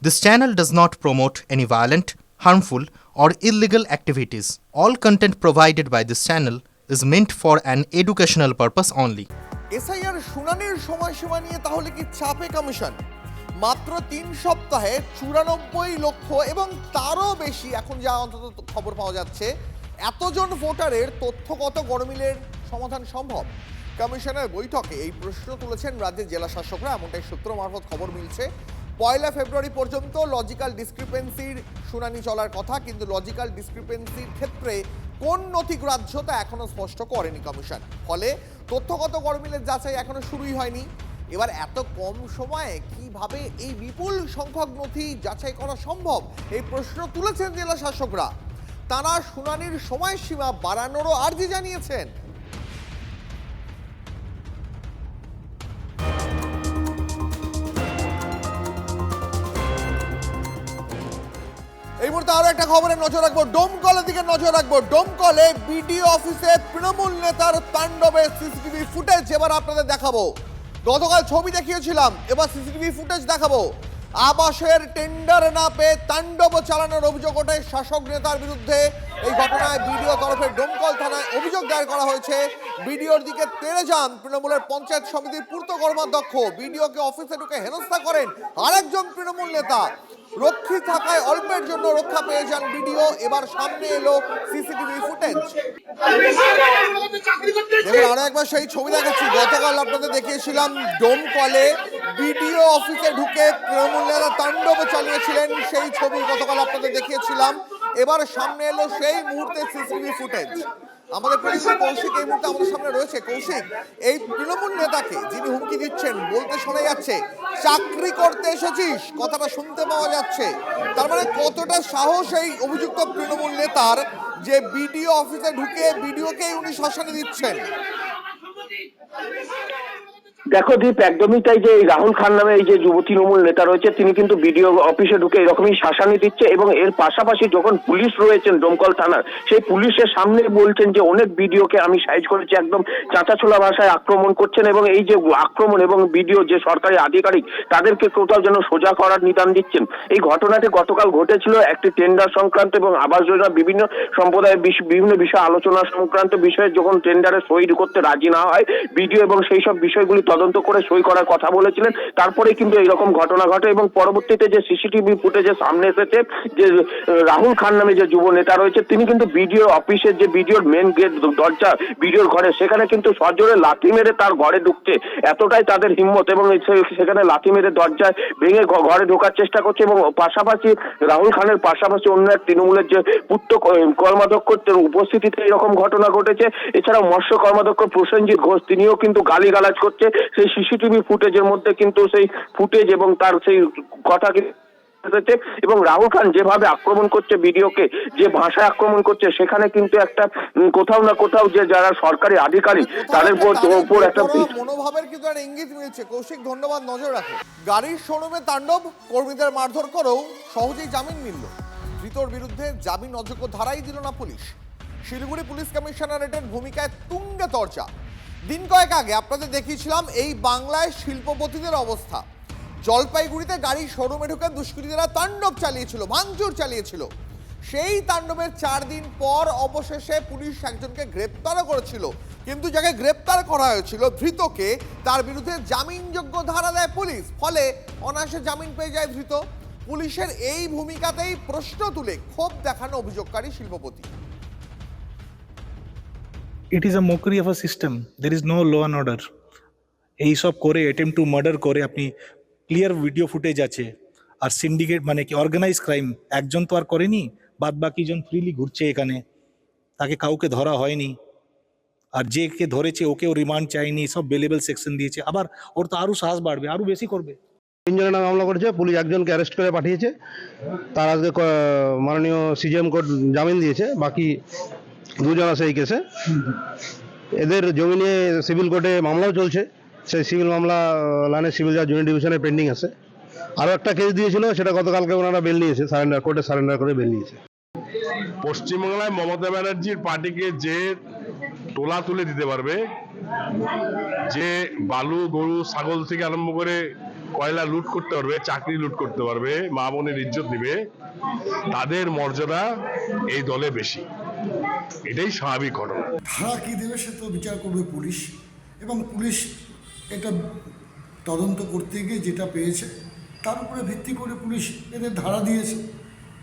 This channel does not promote any violent, harmful, or illegal activities. All content provided by this channel is meant for an educational purpose only. SIR শুনানির সময়সীমা নিয়ে তাহলে কি চাপে commission? মাত্র 3 সপ্তাহে 94 লক্ষ এবং তারও বেশি এখন যা অন্তত খবর পাওয়া যাচ্ছে এতজন ভোটারের তথ্যগত গরমিলের সমাধান সম্ভব? কমিশনের বৈঠকে এই প্রশ্ন তুলেছেন রাজ্যের জেলা শাসকরা, এমনটাই সূত্র মারফত খবর মিলছে। 1 ফেব্রুয়ারি পর্যন্ত লজিক্যাল ডিসক্রিপেন্সির শুনানি চলার কথা, কিন্তু লজিক্যাল ডিসক্রিপেন্সির ক্ষেত্রে কোন নথি গ্রাহ্য তা এখনো স্পষ্ট করেনি কমিশন। ফলে তথ্যগত গরমিলের যাচাই এখনো শুরুই হয়নি। এবার এত কম সময়ে কিভাবে এই বিপুল সংখ্যক নথি যাচাই করা সম্ভব, এই প্রশ্ন তুলেছেন জেলা শাসকরা। তারা শুনানির সময়সীমা বাড়ানোরও আর্জি জানিয়েছেন। এই মুহূর্তে আরো একটা খবরে নজর রাখবো, ডোমকলের দিকে নজর রাখবো। ডোমকলে বিডিও অফিসে তৃণমূল নেতার তাণ্ডবের সিসিটিভি ফুটেজ এবার আপনাদের দেখাবো। গতকাল ছবি দেখিয়েছিলাম, এবার সিসিটিভি ফুটেজ দেখাবো। আবাসের টেন্ডার না পেয়ে তাণ্ডব চালানোর অভিযোগ ওঠে শাসক নেতার বিরুদ্ধে। এই ঘটনায় বিডিও তরফে ডোমকল থানায় অভিযোগ দায়ের করা হয়েছে। বিডিওর দিকে তেড়ে যান তৃণমূলের পঞ্চায়েত সমিতির পূর্ত কর্মাধ্যক্ষ। বিডিওকে অফিসে ঢুকে হেনস্থা করেন আরেকজন তৃণমূল নেতা। রক্ষী থাকায় অল্পের জন্য রক্ষা পেয়ে যান বিডিও। এবার সামনে এলো সিসিটিভি ফুটেজ। আরো একবার সেই ছবি দেখাচ্ছি। গতকাল আপনাদের দেখিয়েছিলাম ডোমকলে বিডিও অফিসে ঢুকে তৃণমূল নেতা তাণ্ডব চালিয়েছিলেন, সেই ছবি গতকাল আপনাদের দেখিয়েছিলাম। এবার সামনে এলো সেই মুহূর্তে সিসিটিভি ফুটেজ। আমাদের প্রতিনিধি কৌশিক এই মুহূর্তে আমাদের সামনে রয়েছে। কৌশিক, এই তৃণমূল নেতাকে যিনি হুমকি দিচ্ছেন, বলতে শোনা যাচ্ছে চাকরি করতে এসেছিস, কথাটা শুনতে পাওয়া যাচ্ছে। তার মানে কতটা সাহস এই অভিযুক্ত তৃণমূল নেতার যে বিডিও অফিসে ঢুকে বিডিওকেই উনি শাসানি দিচ্ছেন? দেখো দীপ, একদমই তাই। যে রাহুল খান নামে এই যে যুব তৃণমূল নেতা রয়েছে, তিনি কিন্তু বিডিও অফিসে ঢুকে এরকমই শাসানি দিচ্ছে এবং এর পাশাপাশি যখন পুলিশ রয়েছেন ডোমকল থানার, সেই পুলিশের সামনে বলছেন যে অনেক বিডিওকে আমি সাইজ করেছি, একদম চাঁচাছোলা ভাষায় আক্রমণ করছেন। এবং এই যে আক্রমণ এবং বিডিও যে সরকারি আধিকারিক, তাদেরকে কোথাও যেন সোজা করার নিদান দিচ্ছেন। এই ঘটনাটি গতকাল ঘটেছিল একটি টেন্ডার সংক্রান্ত এবং আবাস যোজনা বিভিন্ন সম্প্রদায়ের বিভিন্ন বিষয় আলোচনা সংক্রান্ত বিষয়ে। যখন টেন্ডারে সই করতে রাজি না হয় বিডিও এবং সেই সব বিষয়গুলি তদন্ত করে সই করার কথা বলেছিলেন, তারপরে কিন্তু এইরকম ঘটনা ঘটে। এবং পরবর্তীতে যে সিসিটিভি ফুটেজে সামনে এসেছে যে রাহুল খান নামে যে যুব নেতা রয়েছে, তিনি কিন্তু বিডিও অফিসের যে বিডিওর মেন গেট দরজা বিডিওর ঘরে, সেখানে কিন্তু সজোরে লাথি মেরে তার ঘরে ঢুকছে। এতটাই তাদের হিম্মত এবং সেখানে লাথি মেরে দরজায় ভেঙে ঘরে ঢোকার চেষ্টা করছে। এবং পাশাপাশি রাহুল খানের পাশাপাশি অন্য এক তৃণমূলের যে পূর্ত কর্মাধ্যক্ষের উপস্থিতিতে এরকম ঘটনা ঘটেছে। এছাড়াও মৎস্য কর্মাধ্যক্ষ প্রসেনজিৎ ঘোষ, তিনিও কিন্তু গালিগালাজ করছে। সেই সিসিটিভি ফুটেজের মধ্যে কিন্তু সেই ফুটেজ এবং তার সেই কথা এবং রাহুল খান যেভাবে আক্রমণ করছে বিডিওকে, যে ভাষায় আক্রমণ করছে, সেখানে কিন্তু একটা কোথাও না কোথাও যে যারা সরকারি আধিকারিক তাদের উপর একটা মনোভাবের কিন্তু একটা ইঙ্গিত মিলছে। কৌশিক, ধন্যবাদ, নজর রাখো। গাড়ির শোরুমে তাণ্ডব, কর্মীদের মারধর করেও সহজেই জামিন মিলল। ধৃতর বিরুদ্ধে জামিন অযোগ্য ধারাই দিল না পুলিশ। শিলিগুড়ি পুলিশ কমিশনারেটের ভূমিকায় তুঙ্গে চর্চা। দিন কয়েক আগে আপনাদের দেখিয়েছিলাম এই বাংলায় শিল্পপতিদের অবস্থা। জলপাইগুড়িতে গাড়ির শোরুমে ঢুকে দুষ্কৃতীরা তাণ্ডব চালিয়েছিল, ভাঙচুর চালিয়েছিল। সেই তাণ্ডবের 4 দিন পর অবশেষে পুলিশ একজনকে গ্রেপ্তারও করেছিল, কিন্তু যাকে গ্রেপ্তার করা হয়েছিল ধৃতকে, তার বিরুদ্ধে জামিনযোগ্য ধারা দেয় পুলিশ। ফলে অনায়াসে জামিন পেয়ে যায় ধৃত। পুলিশের এই ভূমিকাতেই প্রশ্ন তুলে ক্ষোভ দেখানো অভিযোগকারী শিল্পপতি। It is a mockery of a system. There is no law and order. এই সব করে অ্যাটেম্প টু মার্ডার করে, আপনি ক্লিয়ার ভিডিও ফুটেজ আছে। আর সিন্ডিকেট মানে কি অর্গানাইজ ক্রাইম, একজন তো আর করেনি, বাদ বাকিজন ফ্রিলি ঘুরছে এখানে, তাকে কাউকে ধরা হয়নি। আর যে কে ধরেছে ওকেও রিমান্ড চাইনি, সব বেলেবল সেকশন দিয়েছে। আবার ওর তো আরো সাহস বাড়বে, আরো বেশি করবে। 3 জনের নামে মামলা করেছে, পুলিশ একজনকে অ্যারেস্ট করে পাঠিয়েছে। তার আজকে মাননীয় সিজিএম কোর্ট জামিন দিয়েছে, বাকি 2 জন আছে এই কেসে। এদের জমি নিয়ে সিভিল কোর্টে মামলাও চলছে। সেই সিভিল মামলা লাইনে সিভিল জাজ জুনিয়র ডিভিশনে পেন্ডিং আছে। আরও একটা কেস দিয়েছিল, সেটা গতকালকে ওনারা বেল নিয়েছে, কোর্টে সারেন্ডার করে বেল নিয়েছে। পশ্চিমবাংলায় মমতা ব্যানার্জির পার্টিকে যে টোলা তুলে দিতে পারবে, যে বালু গরু ছাগল থেকে আরম্ভ করে কয়লা লুট করতে পারবে, চাকরি লুট করতে পারবে, মা বোনের ইজ্জত দিবে, তাদের মর্যাদা এই দলে বেশি। এটাই স্বাভাবিক ঘটনা। ধারা কী দেবে সে তো বিচার করবে পুলিশ, এবং পুলিশ এটা তদন্ত করতে গিয়ে যেটা পেয়েছে তার উপরে ভিত্তি করে পুলিশ এদের ধারা দিয়েছে।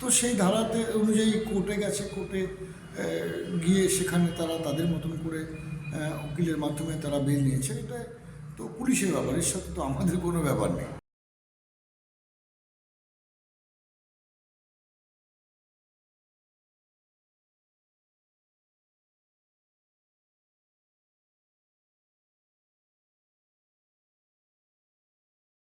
তো সেই ধারাতে অনুযায়ী কোর্টে গেছে, কোর্টে গিয়ে সেখানে তারা তাদের মতন করে উকিলের মাধ্যমে তারা বেল নিয়েছে। এটা তো পুলিশের ব্যাপার, এর সাথে তো আমাদের কোনো ব্যাপার নেই।